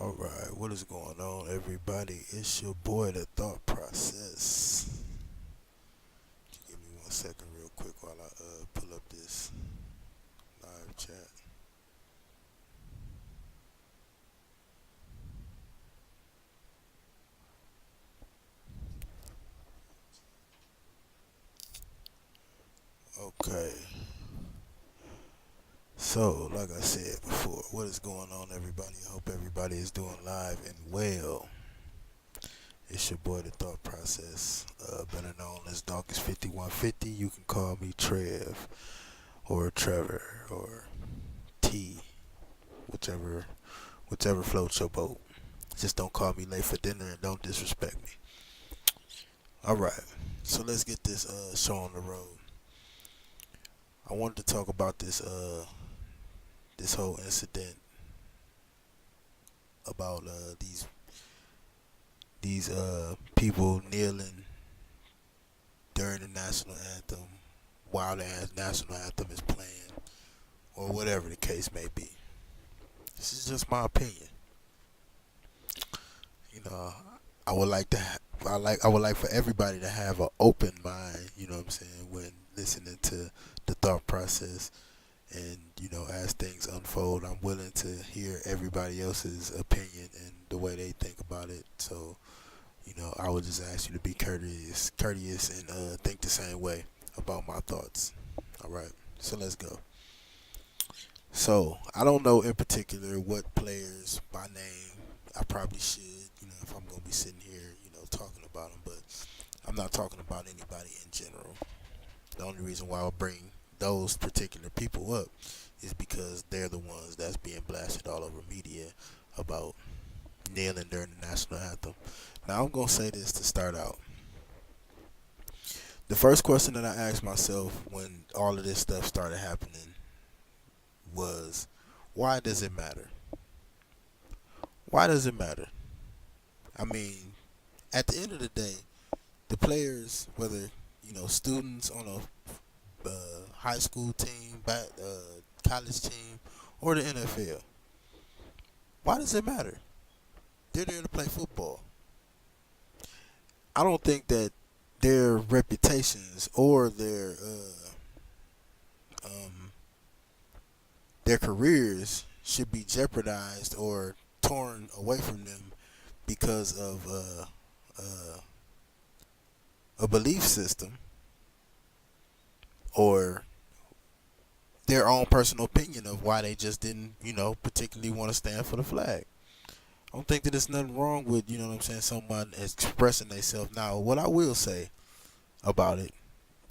Alright, what is going on, everybody? It's your boy, The Thought Process. Give me 1 second, real quick, while I pull up this live chat. Okay, so like I said before, what is going on, everybody? I hope everybody is doing live and well. It's your boy, The Thought Process, better known as Darkest 5150. You can call me Trev or Trevor or T, whichever floats your boat. Just don't call me late for dinner and don't disrespect me. Alright, so let's get this show on the road. I wanted to talk about this whole incident about these people kneeling during the national anthem while the national anthem is playing, or whatever the case may be. This is just my opinion. You know, I would like to I would like for everybody to have an open mind, you know what I'm saying, when listening to the thought process. And, you know, as things unfold, I'm willing to hear everybody else's opinion and the way they think about it. So, you know, I would just ask you to be courteous and think the same way about my thoughts. All right, so let's go. So, I don't know in particular what players by name. I probably should, you know, if I'm going to be sitting here, you know, talking about them. But I'm not talking about anybody in general. The only reason why I'll bring those particular people up is because they're the ones that's being blasted all over media about kneeling during the national anthem. Now, I'm going to say this to start out. The first question that I asked myself when all of this stuff started happening was, why does it matter? Why does it matter? I mean, at the end of the day, the players, whether, you know, students on a high school team, college team, or the NFL, why does it matter? They're there to play football. I don't think that their reputations or their careers should be jeopardized or torn away from them because of a belief system or their own personal opinion of why they just didn't, you know, particularly want to stand for the flag. I don't think that there's nothing wrong with, you know what I'm saying, someone expressing themselves. Now, what I will say about it,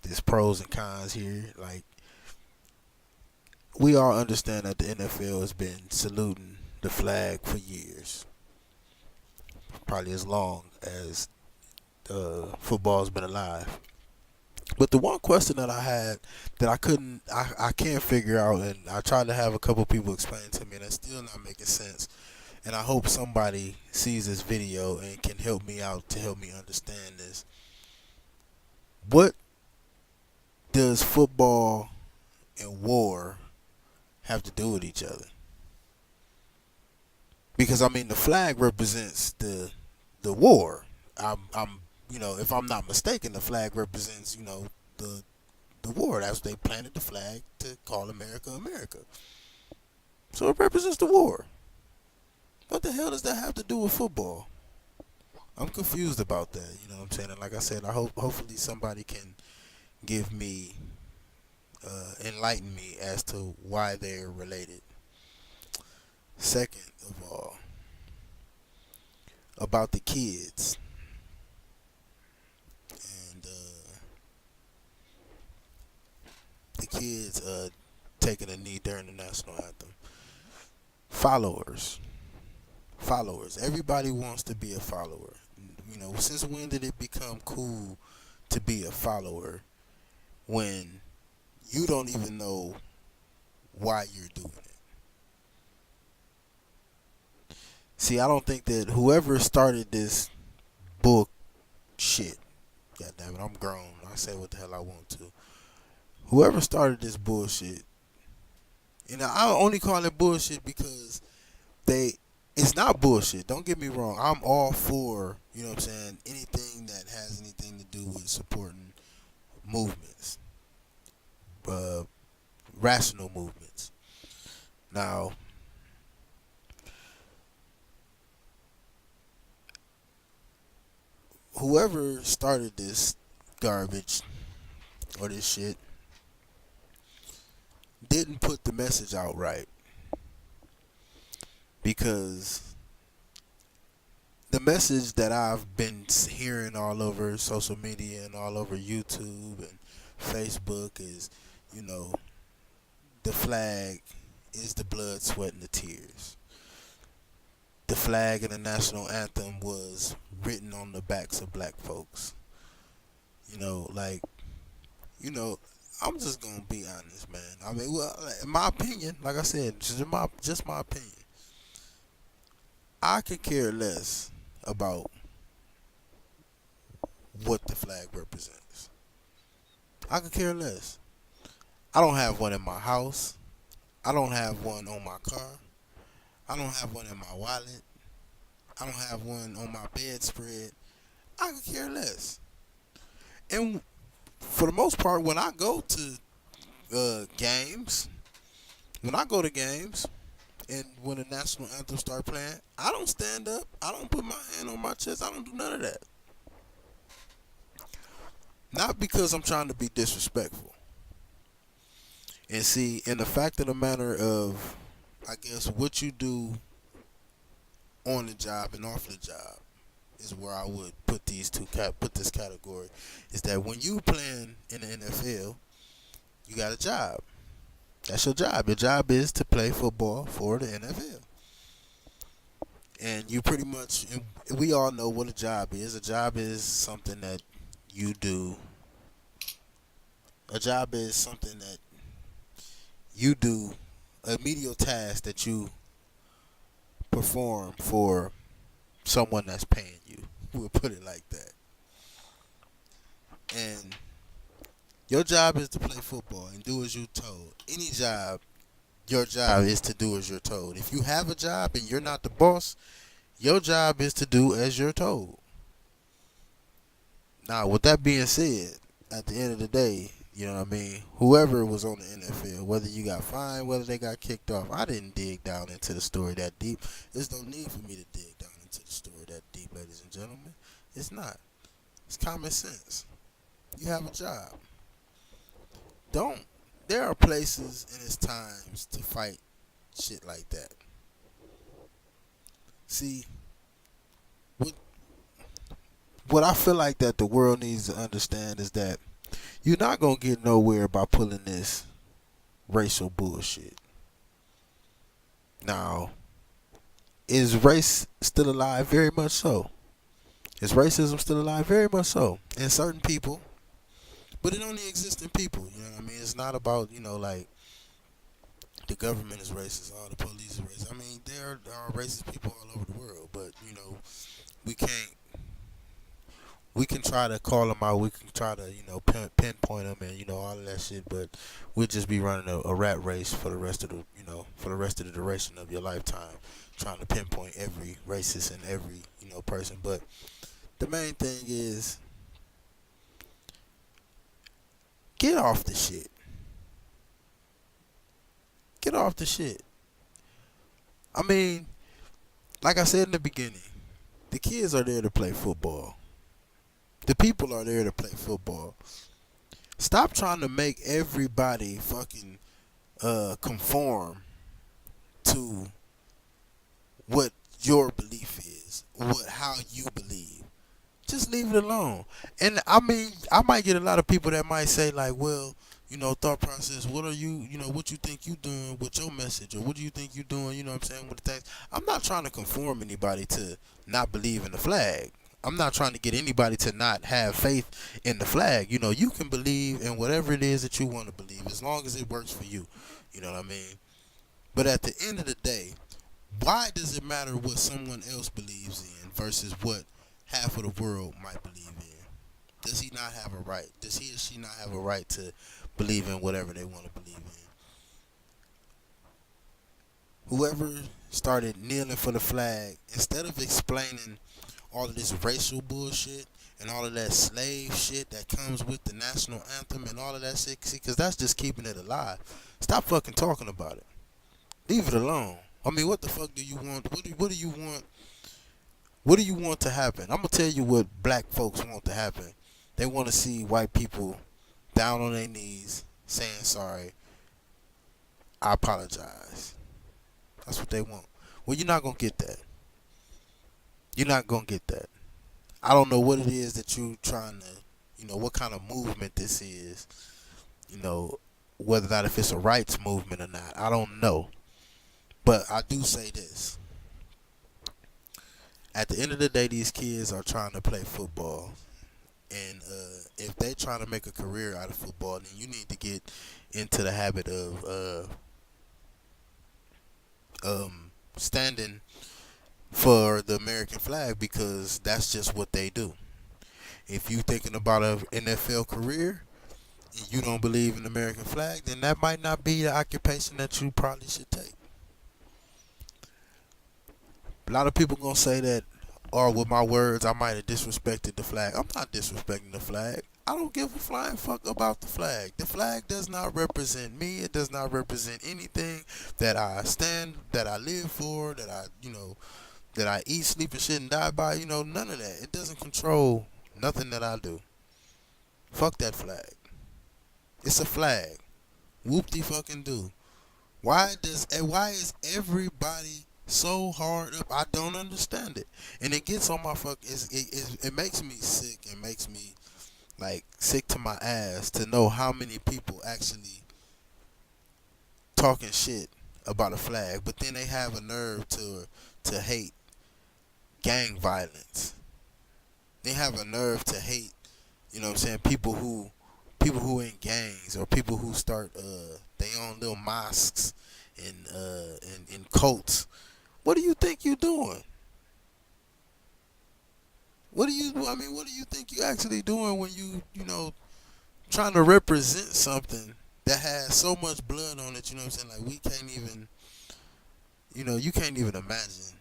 there's pros and cons here. Like, we all understand that the NFL has been saluting the flag for years, probably as long as football's been alive. But the one question that I had that I can't figure out, and I tried to have a couple people explain to me, and it's still not making sense. And I hope somebody sees this video and can help me out to help me understand this. What does football and war have to do with each other? Because I mean, the flag represents the war. I'm you know, if I'm not mistaken, the flag represents, you know, the war. That's they planted the flag to call America America. So it represents the war. What the hell does that have to do with football? I'm confused about that. You know what I'm saying? And like I said, I hopefully somebody can give me enlighten me as to why they're related. Second of all, about the kids and the kids taking a knee during the national anthem. Followers. Everybody wants to be a follower. You know, since when did it become cool to be a follower when you don't even know why you're doing it? See, I don't think that whoever started this book shit, God damn it, I'm grown. I say what the hell I want to. Whoever started this bullshit, and I only call it bullshit because it's it's not bullshit. Don't get me wrong. I'm all for, you know what I'm saying, anything that has anything to do with supporting movements, uh, rational movements. Now, whoever started this garbage or this shit didn't put the message out right, because the message that I've been hearing all over social media and all over YouTube and Facebook is, you know, the flag is the blood, sweat, and the tears. The flag and the national anthem was written on the backs of black folks. You know, like, you know, I'm just gonna be honest, man. I mean, well, in my opinion, like I said, just my opinion. I could care less about what the flag represents. I could care less. I don't have one in my house. I don't have one on my car. I don't have one in my wallet. I don't have one on my bedspread. I could care less. And for the most part, when I go to games, when I go to games, and when the national anthem start playing, I don't stand up. I don't put my hand on my chest. I don't do none of that. Not because I'm trying to be disrespectful. And see, in the fact of the matter of, I guess, what you do on the job and off the job is where I would put put this category. Is that when you playing in the NFL, you got a job. That's your job. Your job is to play football for the NFL. And you pretty much, and we all know what a job is. A job is something that you do. A job is something that you do, a menial task that you perform for someone that's paying you. We'll put it like that. And your job is to play football and do as you're told. Any job, your job is to do as you're told. If you have a job and you're not the boss, your job is to do as you're told. Now, with that being said, at the end of the day, you know what I mean, whoever was on the NFL, whether you got fined, whether they got kicked off, I didn't dig down into the story that deep. There's no need for me to dig down into the story that deep, ladies and gentlemen. It's not. It's common sense. You have a job. There are places and it's times to fight shit like that. See, what I feel like that the world needs to understand is that you're not going to get nowhere by pulling this racial bullshit. Now, is race still alive? Very much so. Is racism still alive? Very much so. In certain people. But it only exists in people. You know what I mean? It's not about, you know, like, the government is racist, all the police is racist. I mean, there are racist people all over the world. But, you know, we can try to call them out. We can try to, you know, pinpoint them and, you know, all of that shit. But we'll just be running a rat race for the rest of the, you know, for the rest of the duration of your lifetime, trying to pinpoint every racist and every, you know, person. But the main thing is, get off the shit. Get off the shit. I mean, like I said in the beginning, the kids are there to play football. The people are there to play football. Stop trying to make everybody fucking conform to what your belief is, how you believe. Just leave it alone. And I mean, I might get a lot of people that might say like, well, you know, thought process, what are you, you know, what you think you doing with your message, or what do you think you doing, you know what I'm saying, with the text. I'm not trying to conform anybody to not believe in the flag. I'm not trying to get anybody to not have faith in the flag. You know, you can believe in whatever it is that you want to believe as long as it works for you. You know what I mean? But at the end of the day, why does it matter what someone else believes in versus what half of the world might believe in? Does he not have a right? Does he or she not have a right to believe in whatever they want to believe in? Whoever started kneeling for the flag instead of explaining all of this racial bullshit and all of that slave shit that comes with the national anthem and all of that shit. See, because that's just keeping it alive. Stop fucking talking about it. Leave it alone. I mean, what the fuck do you want? What do you want? What do you want to happen? I'm gonna tell you what black folks want to happen. They want to see white people down on their knees saying sorry. I apologize. That's what they want. Well, you're not gonna get that. You're not gonna get that. I don't know what it is that you're trying to, what kind of movement this is. Whether or not if it's a rights movement or not. I don't know. But I do say this. At the end of the day, these kids are trying to play football. And if they're trying to make a career out of football, then you need to get into the habit of standing for the American flag, because that's just what they do. If you're thinking about an NFL career and you don't believe in the American flag, then that might not be the occupation that you probably should take. A lot of people gonna say that, or with my words, I might have disrespected the flag. I'm not disrespecting the flag. I don't give a flying fuck about the flag. The flag does not represent me. It does not represent anything that I stand, that I live for, that I eat, sleep, and shit and die by. None of that. It doesn't control nothing that I do. Fuck that flag. It's a flag. Whoop-de fucking do. Why is everybody so hard up? I don't understand it. And it gets on my it makes me sick. It makes me sick to my ass to know how many people actually talking shit about a flag, but then they have a nerve to hate gang violence. They have a nerve to hate, people who in gangs, or people who start their own little mosques and cults. What do you think you're doing? What do you think you're actually doing when trying to represent something that has so much blood on it? Like, we can't even, you can't even imagine,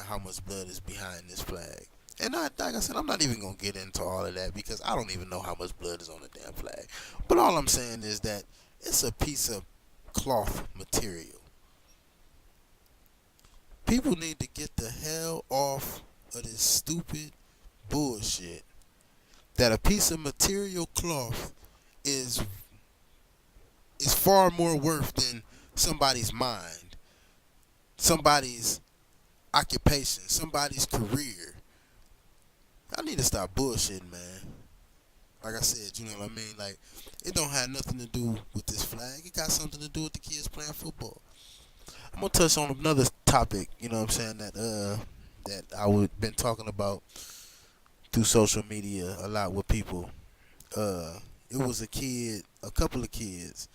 how much blood is behind this flag. And like I said, I'm not even going to get into all of that, because I don't even know how much blood is on the damn flag. But all I'm saying is that it's a piece of cloth material. People need to get the hell off of this stupid bullshit that a piece of material cloth is far more worth than somebody's mind, somebody's occupation, somebody's career. I need to stop bullshitting, man. Like I said, you know what I mean? Like, it don't have nothing to do with this flag. It got something to do with the kids playing football. I'm gonna touch on another topic, that I would been talking about through social media a lot with people. It was a couple of kids,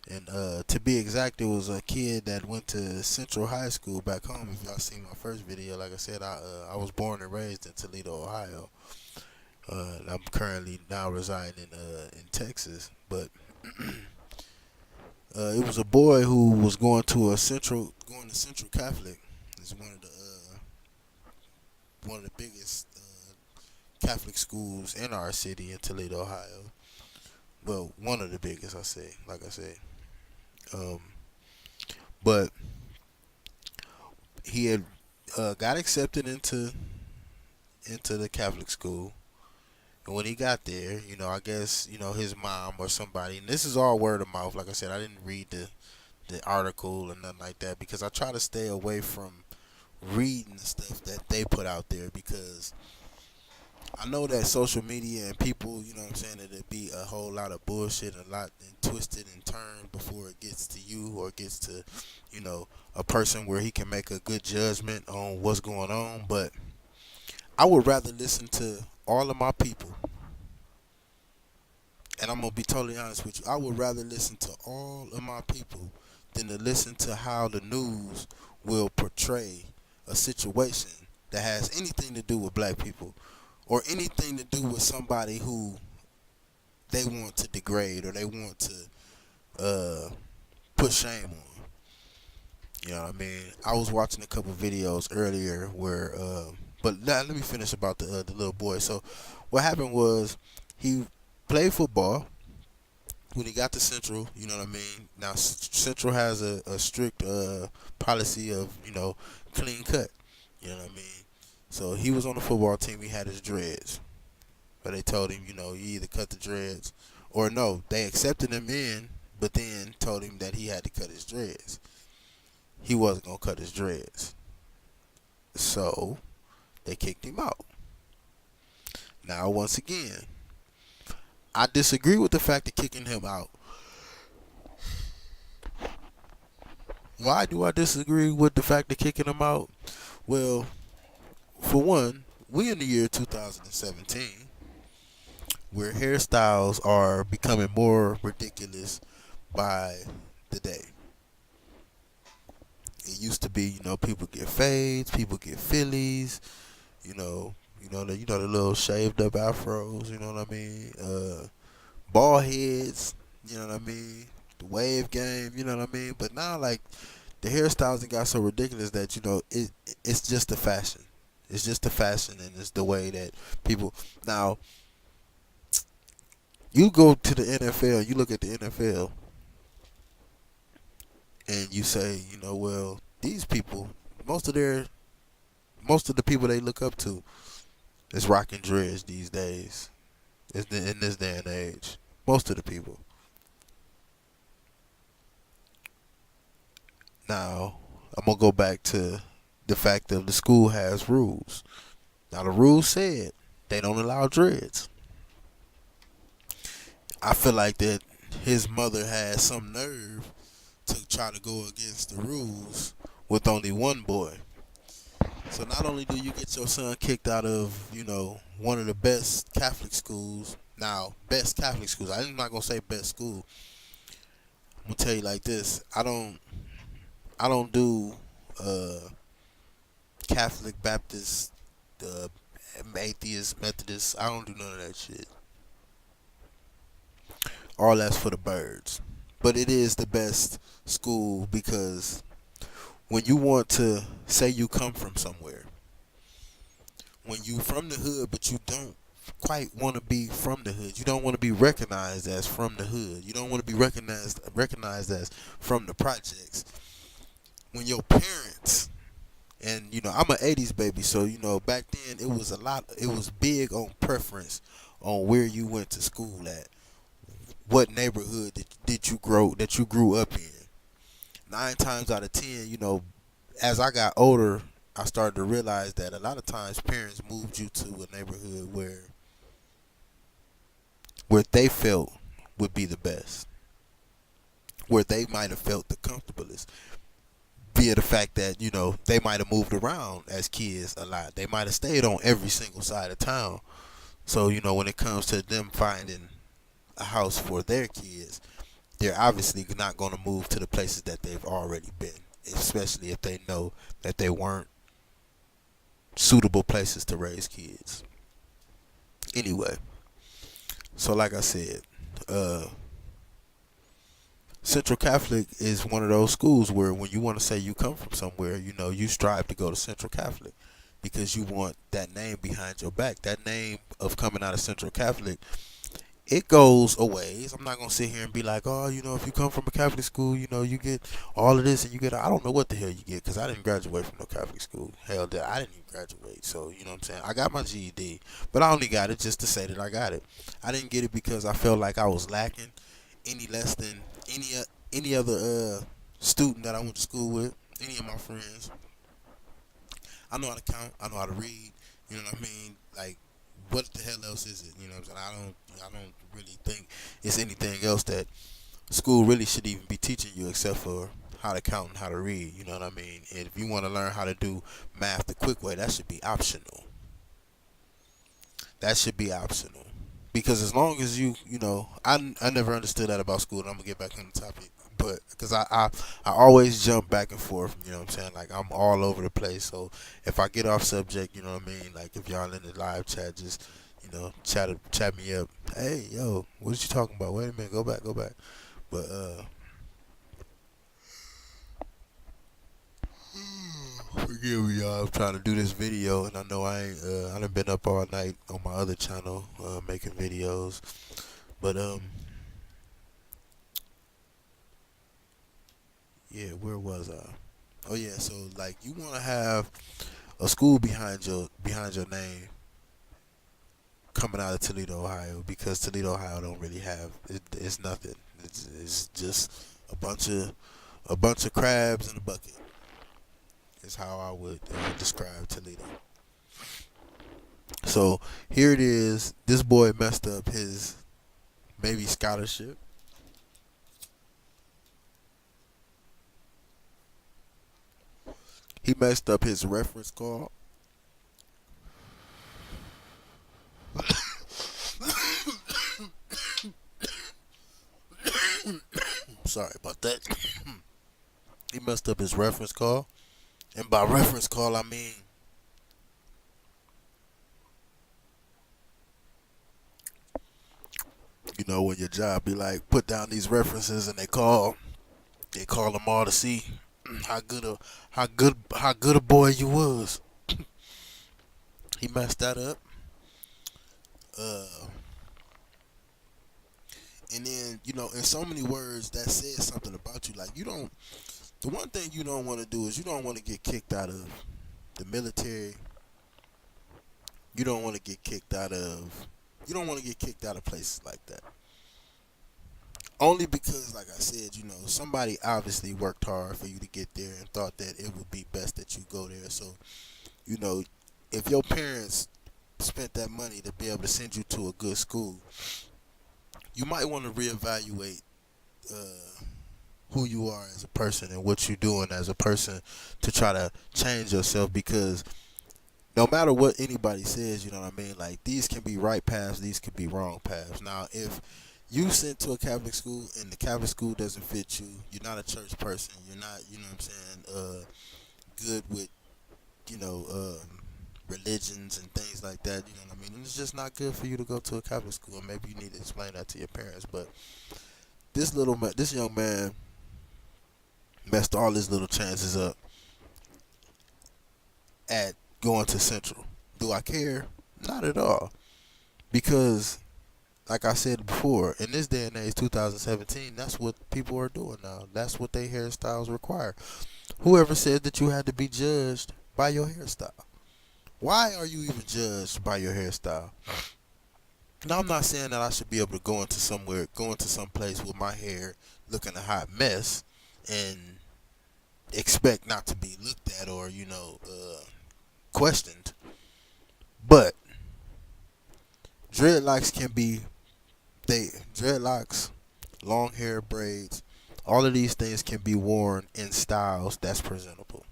and to be exact, it was a kid that went to Central High School back home. If y'all seen my first video, like I said, I was born and raised in Toledo, Ohio. I'm currently now residing in Texas, but it was a boy who was going to Central Catholic. It's one of the biggest Catholic schools in our city in Toledo, Ohio. Well, one of the biggest, like I say. But he had got accepted into the Catholic school. And when he got there, I guess, his mom or somebody, and this is all word of mouth. Like I said, I didn't read the article or nothing like that, because I try to stay away from reading the stuff that they put out there, because I know that social media and people, it'll be a whole lot of bullshit, a lot and twisted and turned before it gets to you, or gets to, a person where he can make a good judgment on what's going on. But I would rather listen to all of my people. And I'm going to be totally honest with you. I would rather listen to all of my people than to listen to how the news will portray a situation that has anything to do with black people, or anything to do with somebody who they want to degrade, or they want to put shame on. You know what I mean? I was watching a couple videos earlier where, but let me finish about the little boy. So, what happened was he played football when he got to Central. You know what I mean? Now Central has a strict policy of clean cut. You know what I mean? So he was on the football team. He had his dreads, but they told him, you either cut the dreads or no. They accepted him in, but then told him that he had to cut his dreads. He wasn't gonna cut his dreads. So they kicked him out. Now, once again, I disagree with the fact of kicking him out. Why do I disagree with the fact of kicking him out? Well, for one, we in the year 2017, where hairstyles are becoming more ridiculous by the day. It used to be, people get fades, people get Phillies, the little shaved up afros, you know what I mean? Ball heads, you know what I mean? The wave game, you know what I mean? But now, like, the hairstyles have got so ridiculous that it's just a fashion. It's just a fashion, and it's the way that people now. You go to the NFL, you look at the NFL, and you say, well, these people, most of the people they look up to is rocking dreads these days. In this day and age, most of the people. Now, I'm gonna go back to the fact that the school has rules. Now, the rules said they don't allow dreads. I feel like that his mother had some nerve to try to go against the rules with only one boy. So not only do you get your son kicked out of, one of the best Catholic schools. Now, best Catholic schools. I'm not gonna say best school. I'm gonna tell you like this. I don't do Catholic, Baptist, atheist, Methodist. I don't do none of that shit. All that's for the birds. But it is the best school because when you want to say you come from somewhere, when you from the hood but you don't quite want to be from the hood, you don't want to be recognized as from the hood, you don't want to be recognized as from the projects. When your parents, and I'm an 80s baby, so back then it was big on preference on where you went to school at, what neighborhood that you grew up in. 9 times out of 10, as I got older, I started to realize that a lot of times parents moved you to a neighborhood where they felt would be the best, where they might have felt the comfortablest, via the fact that they might have moved around as kids a lot. They might have stayed on every single side of town. So when it comes to them finding a house for their kids, they're obviously not going to move to the places that they've already been, especially if they know that they weren't suitable places to raise kids. Anyway, so like I said, Central Catholic is one of those schools where when you want to say you come from somewhere, you strive to go to Central Catholic because you want that name behind your back. That name of coming out of Central Catholic, it goes a ways. I'm not going to sit here and be like, oh, if you come from a Catholic school, you get all of this and you get, I don't know what the hell you get because I didn't graduate from no Catholic school. Hell, I didn't even graduate. So, you know what I'm saying? I got my GED, but I only got it just to say that I got it. I didn't get it because I felt like I was lacking any less than any other student that I went to school with, any of my friends. I know how to count. I know how to read. You know what I mean? Like, what the hell else is it? You know what I'm saying? I don't really think it's anything else that school really should even be teaching you except for how to count and how to read. You know what I mean? And if you want to learn how to do math the quick way, that should be optional. That should be optional. Because as long as I never understood that about school, and I'm going to get back on the topic. But because I always jump back and forth, you know what I'm saying? Like, I'm all over the place. So if I get off subject, you know what I mean? Like, if y'all in the live chat, just, chat me up. Hey, yo, what are you talking about? Wait a minute, go back. But, Forgive me, y'all. I'm trying to do this video, and I know I ain't. I done been up all night on my other channel making videos, but yeah. Where was I? Oh yeah. So like, you want to have a school behind your name coming out of Toledo, Ohio, because Toledo, Ohio don't really have it. It's nothing. It's just a bunch of crabs in a bucket. Is how I would describe Toledo. So here it is. This boy messed up his maybe scholarship. He messed up his reference call. Sorry about that. He messed up his reference call. And by reference call, I mean, when your job be like, put down these references, and they call them all to see how good a boy you was. He messed that up. Uh, and then, in so many words, that says something about you. Like, the one thing you don't want to do is you don't want to get kicked out of the military. You don't want to get kicked out of. You don't want to get kicked out of places like that. Only because, like I said, somebody obviously worked hard for you to get there and thought that it would be best that you go there. So, you know, if your parents spent that money to be able to send you to a good school, you might want to reevaluate who you are as a person and what you're doing as a person to try to change yourself, because no matter what anybody says, you know what I mean? Like, these can be right paths, these can be wrong paths. Now, if you sent to a Catholic school and the Catholic school doesn't fit you, you're not a church person, you're not, you know what I'm saying, good with, religions and things like that, you know what I mean? And it's just not good for you to go to a Catholic school, and maybe you need to explain that to your parents. But this young man messed all his little chances up at going to Central. Do I care? Not at all. Because, like I said before, in this day and age, 2017, that's what people are doing now. That's what their hairstyles require. Whoever said that you had to be judged by your hairstyle? Why are you even judged by your hairstyle? Now, I'm not saying that I should be able to go into some place with my hair looking a hot mess and expect not to be looked at or, questioned. But dreadlocks can be dreadlocks, long hair, braids, all of these things can be worn in styles that's presentable.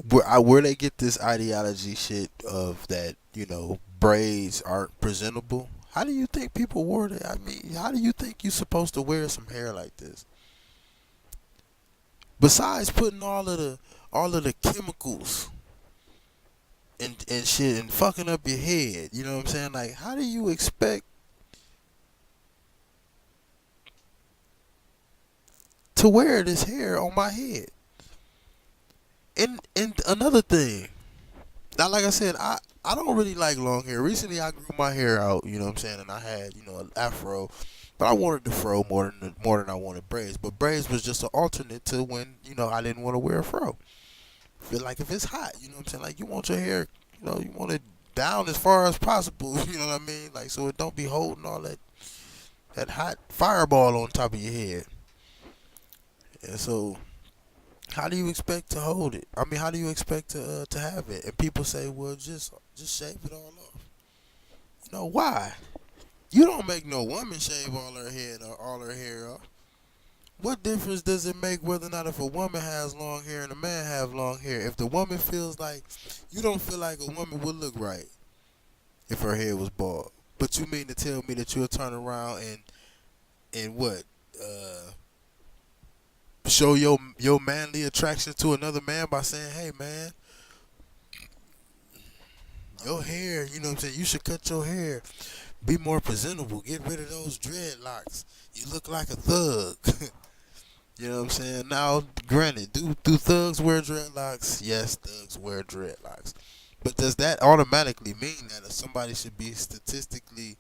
Where they get this ideology shit of that, braids aren't presentable. How do you think people wore it? I mean, how do you think you're supposed to wear some hair like this? Besides putting all of the chemicals and shit and fucking up your head, you know what I'm saying? Like, how do you expect to wear this hair on my head? And another thing, now, like I said, I don't really like long hair. Recently, I grew my hair out, you know what I'm saying, and I had, an afro, but I wanted the fro more than I wanted braids. But braids was just an alternate to when, I didn't want to wear a fro. Feel like if it's hot, you know what I'm saying, like, you want your hair, you want it down as far as possible, you know what I mean, like, so it don't be holding all that hot fireball on top of your head. And so, how do you expect to hold it? I mean, how do you expect to have it? And people say, well, just shave it all off. Why? You don't make no woman shave all her head or all her hair off. What difference does it make whether or not if a woman has long hair and a man have long hair? If the woman feels like, you don't feel like a woman would look right if her hair was bald, but you mean to tell me that you'll turn around and what? Show your manly attraction to another man by saying, hey man, your hair, you know what I'm saying, you should cut your hair, be more presentable, get rid of those dreadlocks, you look like a thug. You know what I'm saying? Now, granted, do thugs wear dreadlocks? Yes, thugs wear dreadlocks. But does that automatically mean that if somebody should be statistically,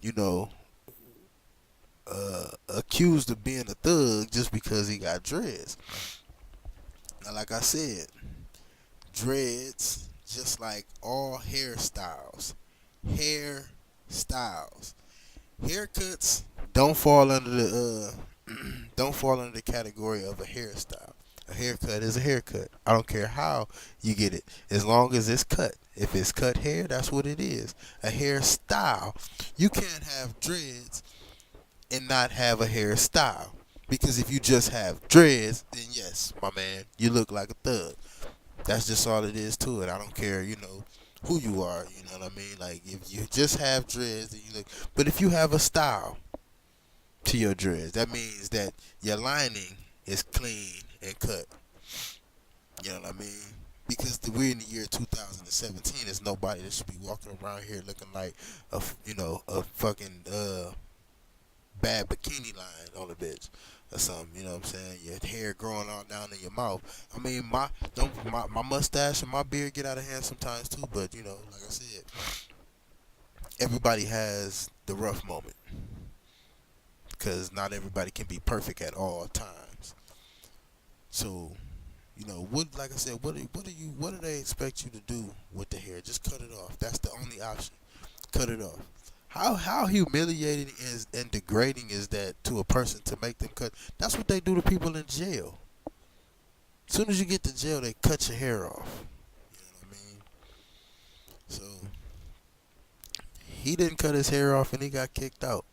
you know, accused of being a thug just because he got dreads? Now, like I said, dreads, just like all hairstyles, haircuts don't fall under the don't fall under the category of a hairstyle. A haircut is a haircut. I don't care how you get it, as long as it's cut. If it's cut hair, that's what it is. A hairstyle. You can't have dreads and not have a hairstyle. Because if you just have dreads, then yes, my man, you look like a thug. That's just all it is to it. I don't care, who you are. You know what I mean? Like if you just have dreads, then you look. But if you have a style to your dreads, that means that your lining is clean and cut. You know what I mean? Because we're in the year 2017. There's nobody that should be walking around here looking like a fucking bad bikini line on a bitch or something. You know what I'm saying? Your hair growing all down in your mouth. I mean, my mustache and my beard get out of hand sometimes too. But like I said, everybody has the rough moment because not everybody can be perfect at all times. So, like I said, what do they expect you to do with the hair? Just cut it off. That's the only option. Cut it off. How humiliating and degrading is that to a person to make them cut? That's what they do to people in jail. As soon as you get to jail, they cut your hair off. You know what I mean? So he didn't cut his hair off and he got kicked out.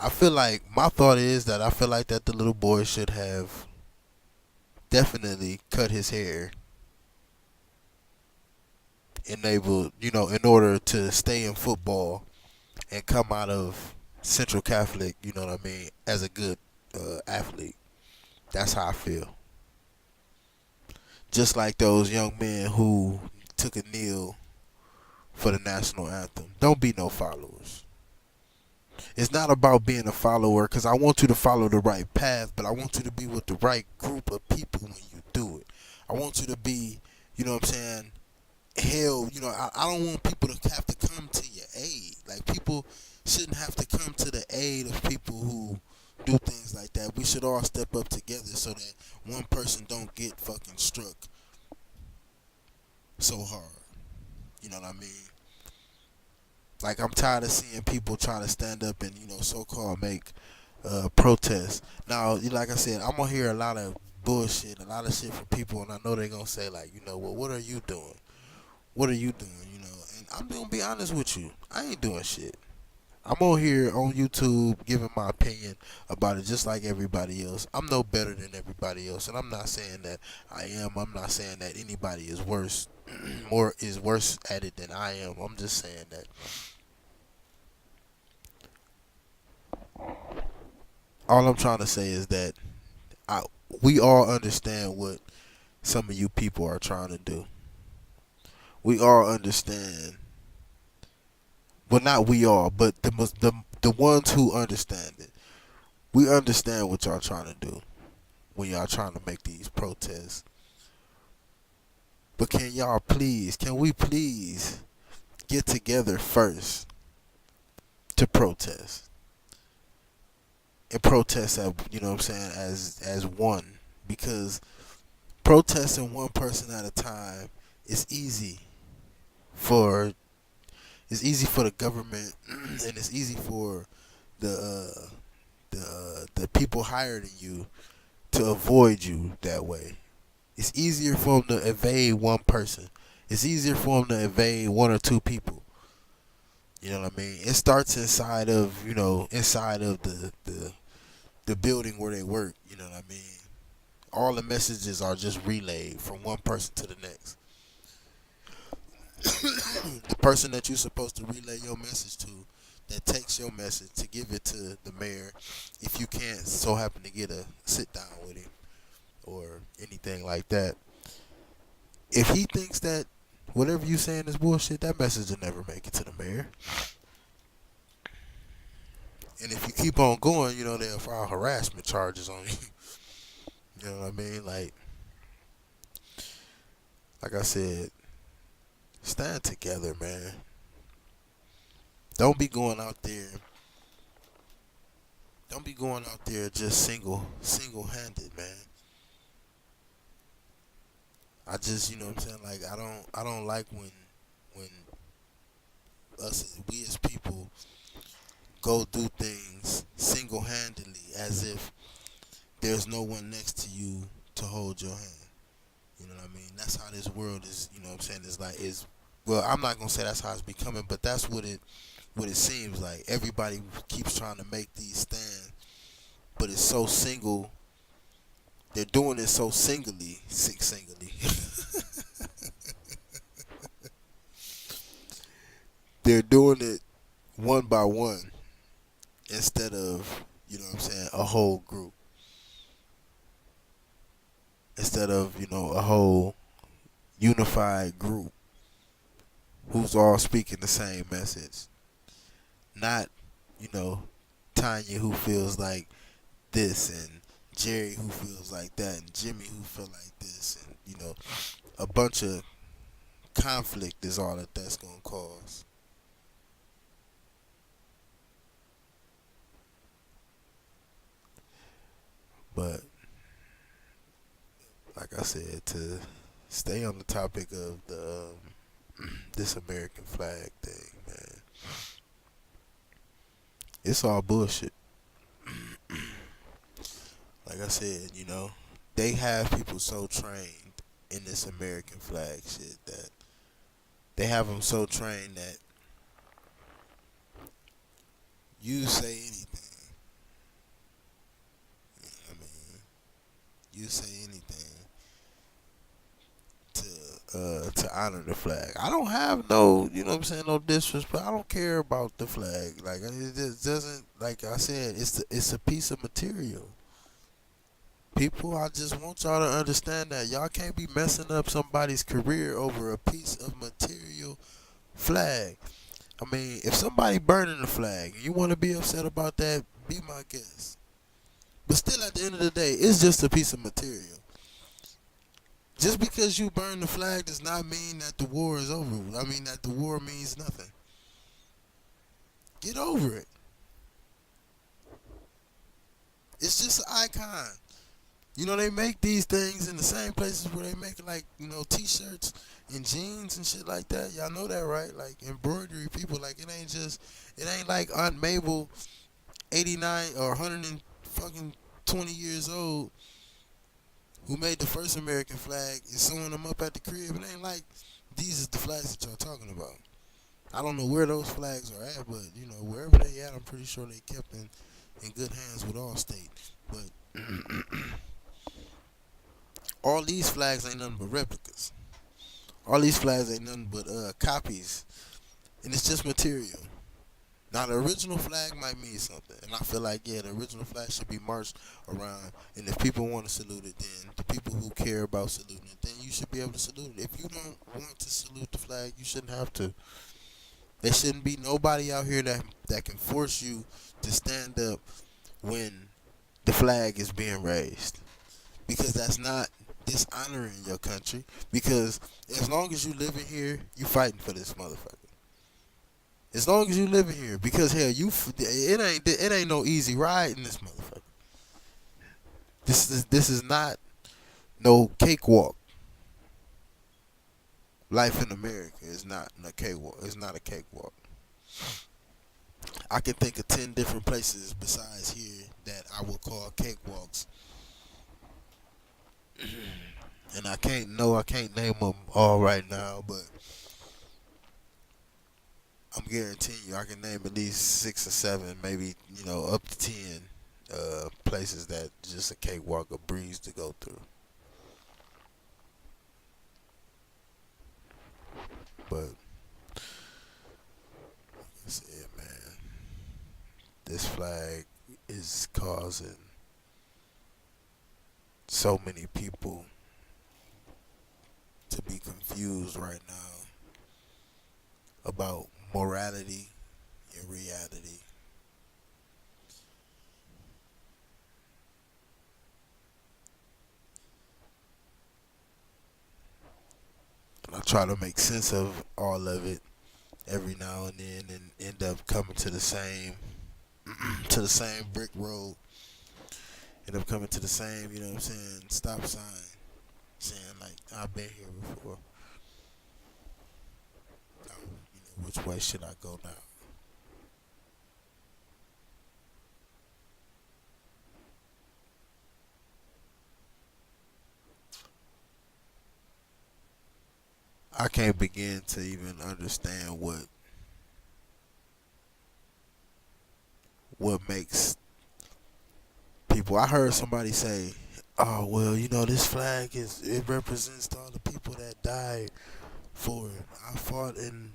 I feel like my thought is that I feel like that the little boy should have definitely cut his hair, in order to stay in football and come out of Central Catholic, you know what I mean, as a good athlete. That's how I feel. Just like those young men who took a kneel for the national anthem. Don't be no followers. It's not about being a follower, because I want you to follow the right path, but I want you to be with the right group of people when you do it. I want you to be, you know what I'm saying, hell, I don't want people to have to come to your aid. Like, people shouldn't have to come to the aid of people who do things like that. We should all step up together so that one person don't get fucking struck so hard. You know what I mean? Like, I'm tired of seeing people trying to stand up and, so-called make protests. Now, like I said, I'm going to hear a lot of bullshit, a lot of shit from people, and I know they're going to say, like, well, what are you doing? What are you doing? And I'm going to be honest with you. I ain't doing shit. I'm on here on YouTube giving my opinion about it just like everybody else. I'm no better than everybody else, and I'm not saying that I am. I'm not saying that anybody is worse is worse at it than I am. I'm just saying that all I'm trying to say is that we all understand what some of you people are trying to do. We all understand. Well, not we all, but the ones who understand it. We understand what y'all trying to do when y'all trying to make these protests. But can we please get together first to protest? And protest as one. Because protesting one person at a time is easy for the government, and it's easy for the people higher than you to avoid you that way. It's easier for them to evade one person. It's easier for them to evade one or two people. You know what I mean? It starts inside of the building where they work. You know what I mean? All the messages are just relayed from one person to the next. The person that you're supposed to relay your message to, that takes your message to give it to the mayor, if you can't so happen to get a sit down with him or anything like that, if he thinks that whatever you saying is bullshit, that message will never make it to the mayor. And if you keep on going, they'll file harassment charges on you. You know what I mean? Like I said, stand together, man. Don't be going out there. Don't be going out there just single handed, man. I just, you know what I'm saying? Like I don't like when we as people go do things single handedly as if there's no one next to you to hold your hand. You know what I mean? That's how this world is, you know what I'm saying? It's like is well, I'm not gonna say that's how it's becoming, but that's what it seems like. Everybody keeps trying to make these stands, but it's so single. They're doing it so singly. They're doing it one by one instead of, you know what I'm saying, a whole group. Instead of, a whole unified group who's all speaking the same message. Not, you know, Tanya who feels like this and Jerry who feels like that and Jimmy who feel like this and, a bunch of conflict is all that's going to cause. But like I said, to stay on the topic of the this American flag thing, man, it's all bullshit. Like I said, they have people so trained in this American flag shit that they have them so trained that you say anything. I mean, you say anything to honor the flag. I don't have no, you know what I'm saying, no disrespect. I don't care about the flag. Like it just doesn't. Like I said, it's a piece of material. People, I just want y'all to understand that y'all can't be messing up somebody's career over a piece of material flag. I mean, if somebody burning the flag and you want to be upset about that, be my guest. But still, at the end of the day, it's just a piece of material. Just because you burn the flag does not mean that the war is over. I mean, that the war means nothing. Get over it. It's just an icon. They make these things in the same places where they make like, t-shirts and jeans and shit like that. Y'all know that, right? Like embroidery people, like it ain't like Aunt Mabel, 89 or 100 and fucking 20 years old, who made the first American flag and sewing them up at the crib. It ain't like these is the flags that y'all talking about. I don't know where those flags are at, but wherever they at, I'm pretty sure they kept in good hands with Allstate. But all these flags ain't nothing but replicas. All these flags ain't nothing but copies, and it's just material. Now the original flag might mean something, and I feel like the original flag should be marched around. And if people want to salute it, then the people who care about saluting it, then you should be able to salute it. If you don't want to salute the flag, you shouldn't have to. There shouldn't be nobody out here that can force you to stand up when the flag is being raised, because that's not dishonoring your country. Because as long as you live in here, you fighting for this motherfucker. As long as you live in here, because hell, it ain't no easy ride in this motherfucker. This is not no cakewalk. Life in America is not a cakewalk. It's not a cakewalk. I can think of 10 different places besides here that I would call cakewalks, and I can't name them all right now, but I'm guaranteeing you I can name at least 6 or 7, maybe up to 10 places that just a cakewalk, a breeze to go through. But that's it, man. This flag is causing so many people to be confused right now about morality and reality. try to make sense of all of it every now and then, and end up coming to the same to the same brick road. End up coming to the same, you know what I'm saying, stop sign, saying like, I've been here before. Which way should I go now? I can't begin to even understand what makes people. I heard somebody say, "Oh well, this flag it represents all the people that died for it. I fought and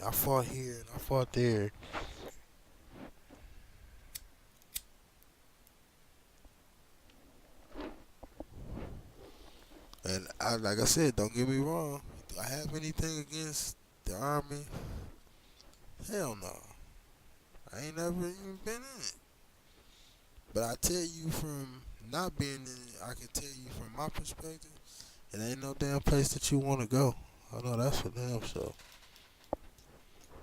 I fought here and I fought there." And like I said, don't get me wrong. Do I have anything against the Army? Hell no. I ain't never even been in it. But I tell you from not being in it, I can tell you from my perspective, it ain't no damn place that you want to go. I know that's for damn sure.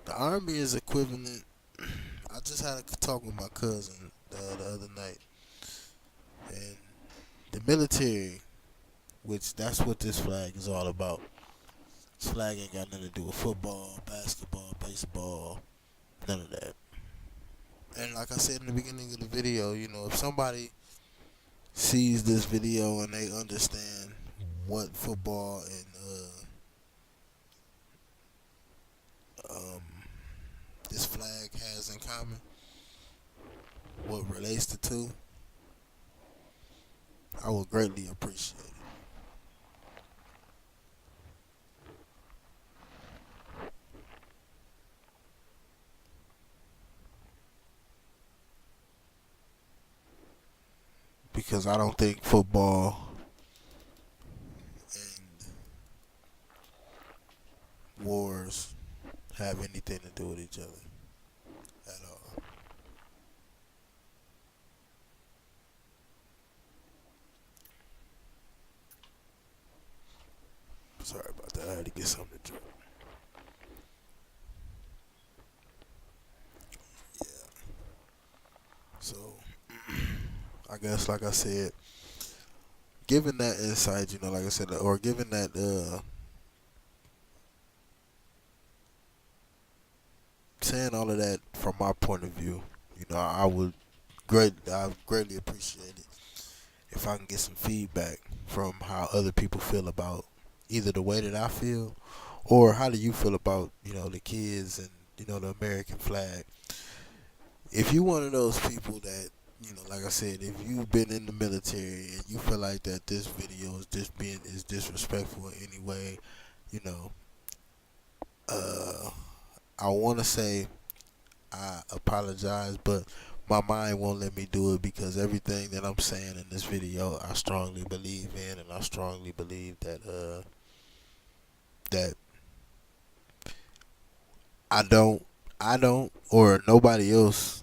The Army is equivalent. I just had a talk with my cousin the other night, and the military, which that's what this flag is all about. This flag ain't got nothing to do with football, basketball, baseball, none of that. And like I said in the beginning of the video, if somebody sees this video and they understand what football and this flag has in common, what relates the two, I would greatly appreciate it. Because I don't think football and wars have anything to do with each other at all. Sorry about that. I had to get something to drink. Yeah. So, I guess, like I said, given that insight, like I said, or given that, saying all of that from my point of view, I greatly appreciate it if I can get some feedback from how other people feel about either the way that I feel, or how do you feel about the kids and the American flag. If you one of those people that like I said, if you've been in the military and you feel like that this video is disrespectful in any way, you know, uh, I want to say I apologize, but my mind won't let me do it because everything that I'm saying in this video, I strongly believe in, and I strongly believe that I don't, or nobody else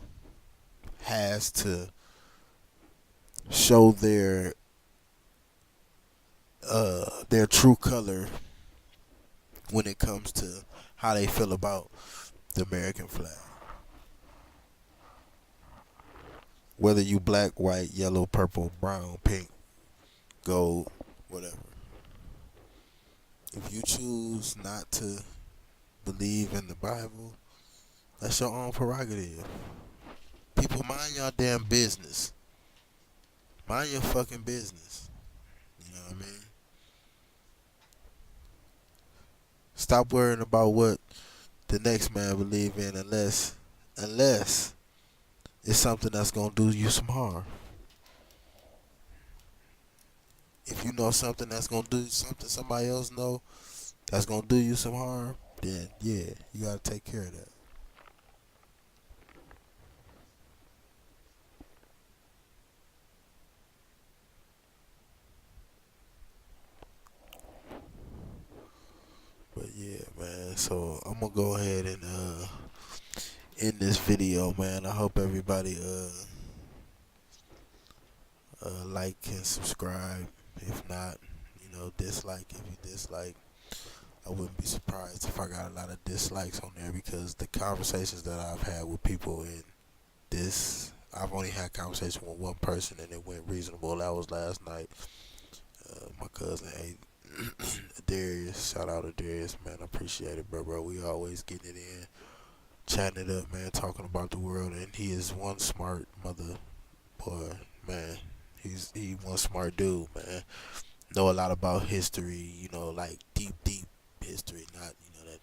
has to show their true color when it comes to how they feel about the American flag. Whether you black, white, yellow, purple, brown, pink, gold, whatever. If you choose not to believe in the Bible, that's your own prerogative. People, mind your damn business. Mind your fucking business. You know what I mean? Stop worrying about what the next man believe in unless it's something that's gonna do you some harm. If you know something that's gonna do something somebody else know that's gonna do you some harm, then yeah, you gotta take care of that. But yeah, man. So I'm gonna go ahead and end this video, man. I hope everybody like and subscribe. If not, dislike if you dislike. I wouldn't be surprised if I got a lot of dislikes on there because the conversations that I've had with people in this, I've only had conversation with one person and it went reasonable. That was last night. My cousin, hey, Darius, shout out to Darius, man. I appreciate it, bro. We always getting it in, chatting it up, man, talking about the world, and he is one smart mother boy, man. He one smart dude, man. Know a lot about history, like deep history, not that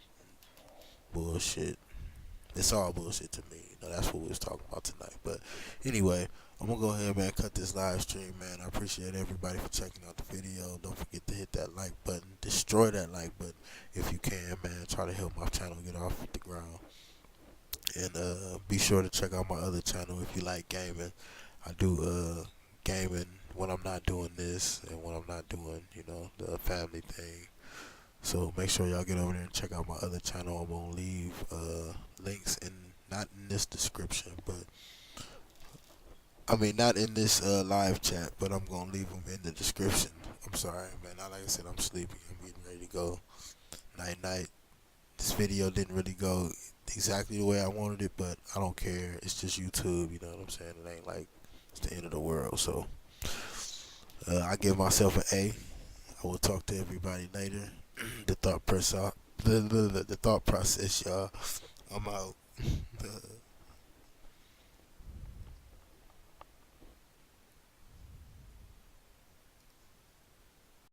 bullshit. It's all bullshit to me. That's what we was talking about tonight. But anyway, I'm gonna go ahead, man, cut this live stream, man. I appreciate everybody for checking out the video. Don't forget to hit that like button. Destroy that like button if you can, man. Try to help my channel get off the ground. And be sure to check out my other channel if you like gaming. I do gaming when I'm not doing this and when I'm not doing, the family thing. So make sure y'all get over there and check out my other channel. I'm gonna leave links not in this description, but I mean not in this live chat, but I'm gonna leave them in the description. I'm sorry, man. Like I said, I'm sleepy. I'm getting ready to go. Night night. This video didn't really go exactly the way I wanted it, but I don't care. It's just YouTube. You know what I'm saying? It ain't like it's the end of the world. So I give myself an A. I will talk to everybody later. The thought process, y'all. I'm out.